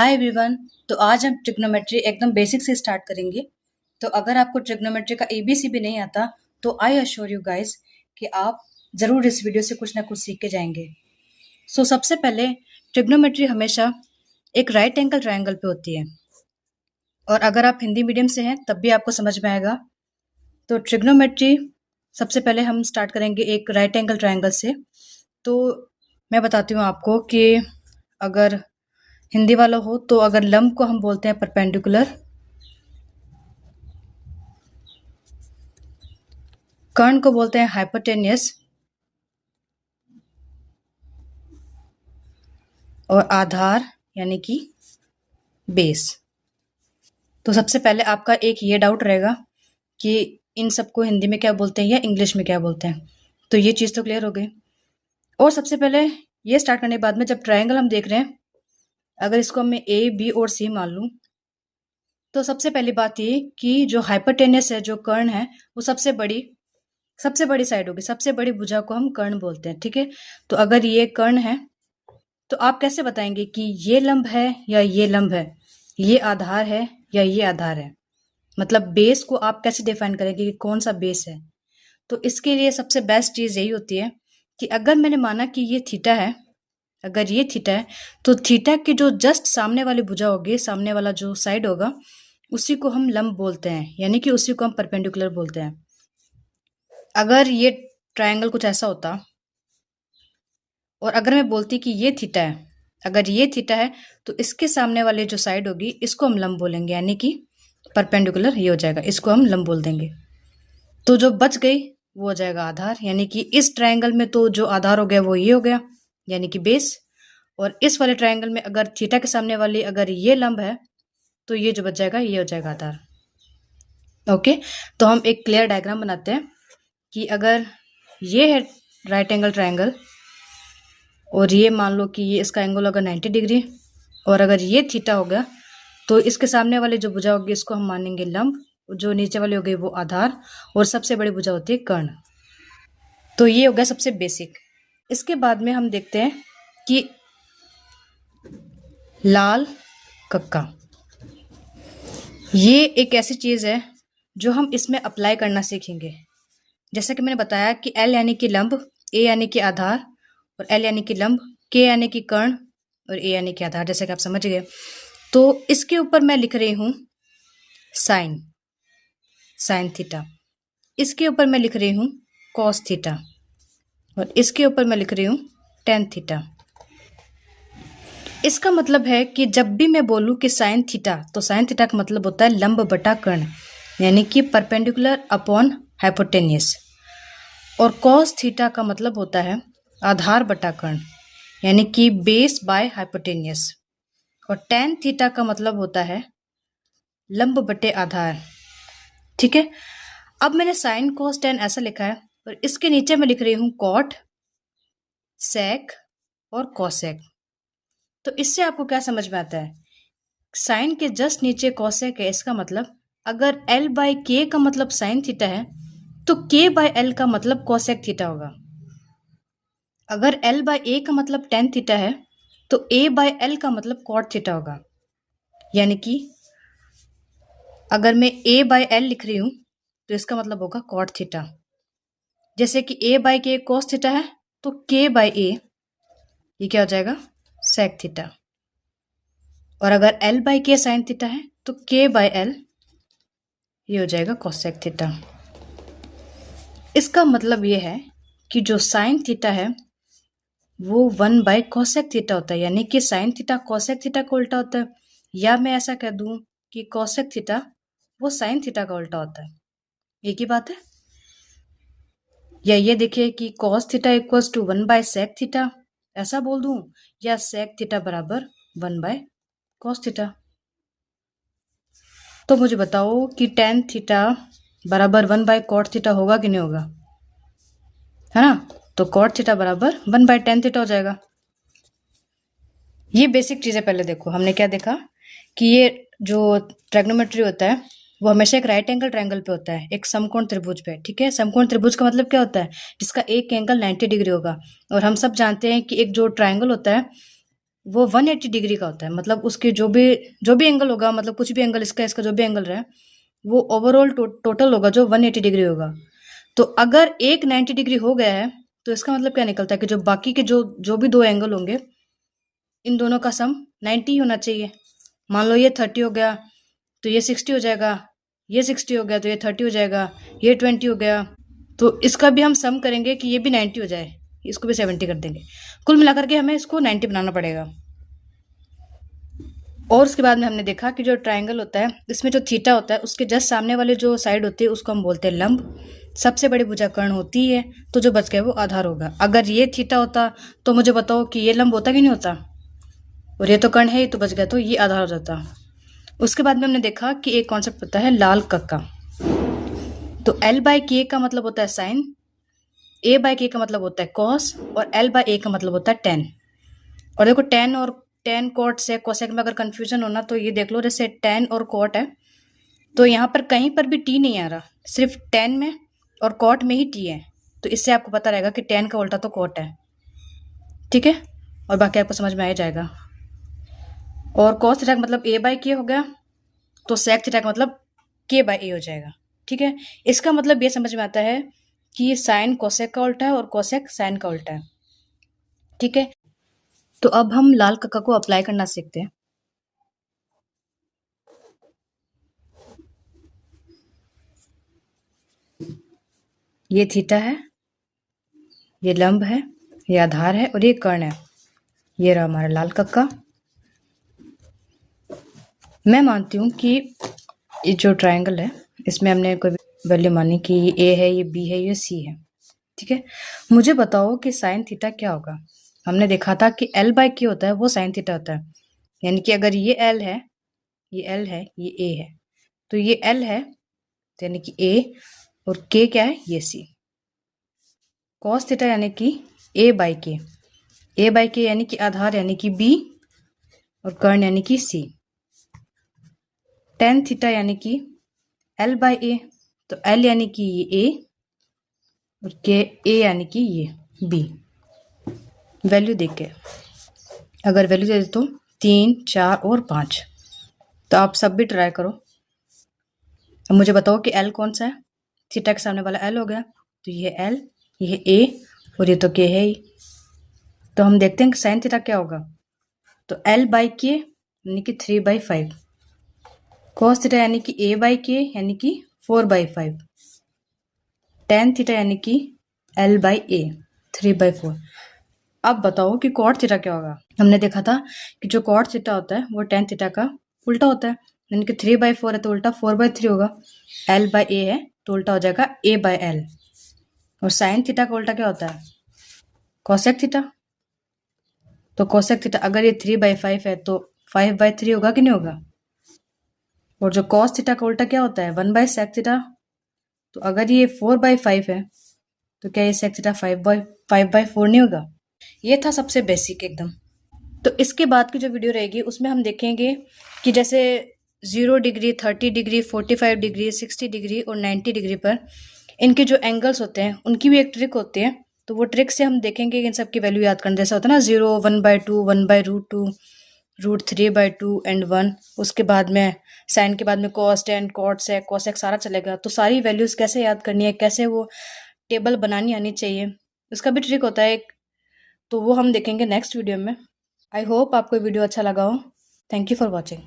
Hi everyone. तो आज हम ट्रिग्नोमेट्री एकदम बेसिक से स्टार्ट करेंगे। तो अगर आपको ट्रिग्नोमेट्री का एबीसी भी नहीं आता तो आई अश्योर यू गाइस कि आप ज़रूर इस वीडियो से कुछ ना कुछ सीख के जाएंगे। सबसे पहले ट्रिग्नोमेट्री हमेशा एक राइट एंगल ट्रायंगल पे होती है, और अगर आप हिंदी मीडियम से हैं तब भी आपको समझ में आएगा। तो ट्रिग्नोमेट्री सबसे पहले हम स्टार्ट करेंगे एक राइट एंगल ट्रायंगल से। तो मैं बताती हूँ आपको कि अगर हिंदी वाला हो तो अगर लंब को हम बोलते हैं परपेंडिकुलर, कर्ण को बोलते हैं हाइपोटेनियस, और आधार यानी कि बेस। तो सबसे पहले आपका एक ये डाउट रहेगा कि इन सबको हिंदी में क्या बोलते हैं या इंग्लिश में क्या बोलते हैं। तो ये चीज़ तो क्लियर हो गई। और सबसे पहले ये स्टार्ट करने के बाद में जब ट्रायंगल हम देख रहे हैं, अगर इसको मैं ए बी और सी मान लूँ, तो सबसे पहली बात ये कि जो हाइपोटेनियस है, जो कर्ण है, वो सबसे बड़ी साइड होगी, सबसे बड़ी भुजा को हम कर्ण बोलते हैं। ठीक है, तो अगर ये कर्ण है तो आप कैसे बताएंगे कि ये लंब है या ये लंब है, ये आधार है या ये आधार है? मतलब बेस को आप कैसे डिफाइन करेंगे कि कौन सा बेस है? तो इसके लिए सबसे बेस्ट चीज़ यही होती है कि अगर मैंने माना कि ये थीटा है, अगर ये थीटा है तो थीटा की जो जस्ट सामने वाली भुजा होगी, सामने वाला जो साइड होगा, उसी को हम लंब बोलते हैं, यानी कि उसी को हम परपेंडिकुलर बोलते हैं। अगर ये ट्रायंगल कुछ ऐसा होता और अगर मैं बोलती कि ये थीटा है, अगर ये थीटा है तो इसके सामने वाली जो साइड होगी इसको हम लंब बोलेंगे, यानी कि परपेंडिकुलर ये हो जाएगा, इसको हम लंब बोल देंगे। तो जो बच गई वो हो जाएगा आधार, यानी कि इस ट्रायंगल में तो जो आधार हो गया वो ये हो गया, यानी कि बेस। और इस वाले ट्रायंगल में अगर थीटा के सामने वाली अगर ये लंब है तो ये जो बच जाएगा ये हो जाएगा आधार। ओके, तो हम एक क्लियर डायग्राम बनाते हैं कि अगर ये है राइट एंगल ट्रायंगल और ये मान लो कि ये इसका एंगल होगा 90 डिग्री, और अगर ये थीटा हो गया तो इसके सामने वाली जो भुजा होगी इसको हम मानेंगे लंब, जो नीचे वाली हो गई वो आधार, और सबसे बड़ी भुजा होती है कर्ण। तो ये हो गया सबसे बेसिक। इसके बाद में हम देखते हैं कि लाल कक्का, ये एक ऐसी चीज़ है जो हम इसमें अप्लाई करना सीखेंगे। जैसा कि मैंने बताया कि एल यानी कि लंब, ए यानी कि आधार, और एल यानी कि लंब, के यानी कि कर्ण, और ए यानी कि आधार, जैसे कि आप समझ गए। तो इसके ऊपर मैं लिख रही हूँ साइन थीटा, इसके ऊपर मैं लिख रही हूँ कॉस थीटा, और इसके ऊपर मैं लिख रही हूँ टेन थीटा। इसका मतलब है कि जब भी मैं बोलूँ कि साइन थीटा, तो साइन थीटा का मतलब होता है लंब बटा कर्ण, यानी कि परपेंडिकुलर अपॉन हाइपोटेनियस। और कॉस थीटा का मतलब होता है आधार बटा कर्ण, यानी कि बेस बाय हाइपोटेनियस। और टेन थीटा का मतलब होता है लंब बटे आधार। ठीक है, अब मैंने साइन कॉस टेन ऐसा लिखा है, और इसके नीचे मैं लिख रही हूँ कॉट, सेक और कॉसेक। तो इससे आपको क्या समझ में आता है? साइन के जस्ट नीचे कॉसेक है, इसका मतलब अगर एल बाई के का मतलब साइन थीटा है तो के बाई एल का मतलब कॉसेक थीटा होगा। अगर एल बाई ए का मतलब टेन थीटा है तो ए बाई एल का मतलब कॉट थीटा होगा। यानी कि अगर मैं ए बाई एल लिख रही हूँ तो इसका मतलब होगा कॉट थीटा। जैसे कि a by k cos theta है तो के बाई ए ये क्या हो जाएगा? Sec theta. और अगर l by k sine theta है तो के बाई एल ये हो जाएगा कॉसेक थीटा। इसका मतलब ये है कि जो साइन थीटा है वो 1 बाय कॉसेक थीटा होता है, यानी कि साइन थीटा कॉसेक थीटा का उल्टा होता है। या मैं ऐसा कह दूं कि कॉसेक थीटा वो साइन थीटा का उल्टा होता है, एक ही बात है। या ये देखिए कि cos theta equals to 1 by sec theta, ऐसा बोल दूं, या सेक थीटा बराबर 1 बाय कॉस थीटा। तो मुझे बताओ कि टेन थीटा बराबर 1 बाय कॉट थीटा होगा कि नहीं होगा? है ना? तो कॉट थीटा बराबर 1 बाय टेन थीटा हो जाएगा। ये बेसिक चीज़ें पहले देखो। हमने क्या देखा कि ये जो ट्रायगोनोमेट्री होता है वो हमेशा एक राइट एंगल ट्रायंगल पे होता है, एक समकोण त्रिभुज पे। ठीक है, समकोण त्रिभुज का मतलब क्या होता है? जिसका एक एंगल 90 डिग्री होगा। और हम सब जानते हैं कि एक जो ट्रायंगल होता है वो 180 डिग्री का होता है। मतलब उसके जो भी एंगल होगा, मतलब कुछ भी एंगल, इसका जो भी एंगल रहा है, वो ओवरऑल टोटल होगा जो 180 डिग्री होगा। तो अगर एक 90 डिग्री हो गया है, तो इसका मतलब क्या निकलता है कि जो बाकी के जो जो भी दो एंगल होंगे, इन दोनों का सम 90 ही होना चाहिए। मान लो ये 30 हो गया तो ये 60 हो जाएगा, ये 60 हो गया तो ये 30 हो जाएगा, ये 20 हो गया तो इसका भी हम सम करेंगे कि ये भी 90 हो जाए, इसको भी 70 कर देंगे। कुल मिलाकर के हमें इसको 90 बनाना पड़ेगा। और उसके बाद में हमने देखा कि जो ट्रायंगल होता है, इसमें जो थीटा होता है, उसके जस्ट सामने वाले जो साइड होती है उसको हम बोलते हैं लंब। सबसे बड़ी भुजा कर्ण होती है, तो जो बच गया वो आधार होगा। अगर ये थीटा होता तो मुझे बताओ कि ये लंब होता कि नहीं होता, और ये तो कर्ण है, ये तो बच गया, तो ये आधार हो जाता। उसके बाद में हमने देखा कि एक कॉन्सेप्ट होता है लाल कक्का। तो एल बाय के का मतलब होता है साइन, ए बाय के का मतलब होता है कॉस, और एल बाय ए का मतलब होता है टेन। और देखो टेन कॉट से कोसेक में अगर कंफ्यूजन होना तो ये देख लो, जैसे टेन और कॉट है तो यहाँ पर कहीं पर भी टी नहीं आ रहा, सिर्फ टेन में और कॉट में ही टी है। तो इससे आपको पता रहेगा कि टेन का उल्टा तो कॉट है। ठीक है, और बाकी आपको समझ में आ ही जाएगा। और कॉस थीटा का मतलब ए बाय के हो गया, तो सेक थीटा का मतलब के बाय ए हो जाएगा। ठीक है, इसका मतलब ये समझ में आता है कि ये साइन कोसेक का उल्टा है और कोसेक साइन का उल्टा है। ठीक है, तो अब हम लाल कक्का को अप्लाई करना सीखते हैं। ये थीटा है, ये लंब है, ये आधार है और ये कर्ण है। ये रहा हमारा लाल कक्का। मैं मानती हूँ कि ये जो ट्रायंगल है, इसमें हमने कोई वैल्यू मानी कि ये ए है, ये बी है, ये सी है। ठीक है, मुझे बताओ कि साइन थीटा क्या होगा। हमने देखा था कि एल बाय के होता है वो साइन थीटा होता है। यानी कि अगर ये एल है, ये एल है, ये ए है, तो ये एल है तो यानी कि ए, और के क्या है, ये सी। कॉस थीटा यानी कि ए बाय के, ए बाय के यानी कि आधार यानी कि बी, और कर्ण यानी कि सी। टेन थीटा यानी कि एल बाय ए, तो एल यानी कि ये ए, और के ए यानी कि ये बी। वैल्यू देख के, अगर वैल्यू दे दे तो 3, 4 और 5, तो आप सब भी ट्राई करो। अब मुझे बताओ कि एल कौन सा है। थीटा के सामने वाला एल हो गया, तो ये एल, ये ए, और ये तो के है ही। तो हम देखते हैं कि साइन थीटा क्या होगा। तो एल बाई के यानी कि 3/5, कॉस थीटा यानी कि ए बाई के यानी कि 4/5, टेन थीटा यानी कि एल बाई ए 3/4। अब बताओ कि कॉट थीटा क्या होगा। हमने देखा था कि जो कॉट थीटा होता है वो टेन थीटा का उल्टा होता है, यानी कि 3/4 है तो उल्टा 4/3 होगा। एल बाई ए है तो उल्टा हो जाएगा ए बाई एल। और साइन थीटा का उल्टा क्या होता है, कॉसेक थीटा। तो कोसेक थीटा अगर ये 3/5 है तो 5/3 होगा कि नहीं होगा। और जो कॉस थीटा का उल्टा क्या होता है, 1/sec थीटा। तो अगर ये 4/5 है तो क्या ये sec थीटा 5/4 नहीं होगा। ये था सबसे बेसिक एकदम। तो इसके बाद की जो वीडियो रहेगी उसमें हम देखेंगे कि जैसे 0 डिग्री, 30 डिग्री, 45 डिग्री, 60 डिग्री और 90 डिग्री पर इनके जो एंगल्स होते हैं उनकी भी एक ट्रिक होती है। तो वो ट्रिक से हम देखेंगे कि इन सब की वैल्यू याद करना। जैसा होता है ना 0, 1/2, 1/√2, √3/2 एंड 1। उसके बाद में साइन के बाद में कॉस, टेन, कॉट, सेक, कोसेक सारा चलेगा। तो सारी वैल्यूज कैसे याद करनी है, कैसे वो टेबल बनानी आनी चाहिए, उसका भी ट्रिक होता है एक। तो वो हम देखेंगे नेक्स्ट वीडियो में। आई होप आपको वीडियो अच्छा लगा हो। Thank you for watching.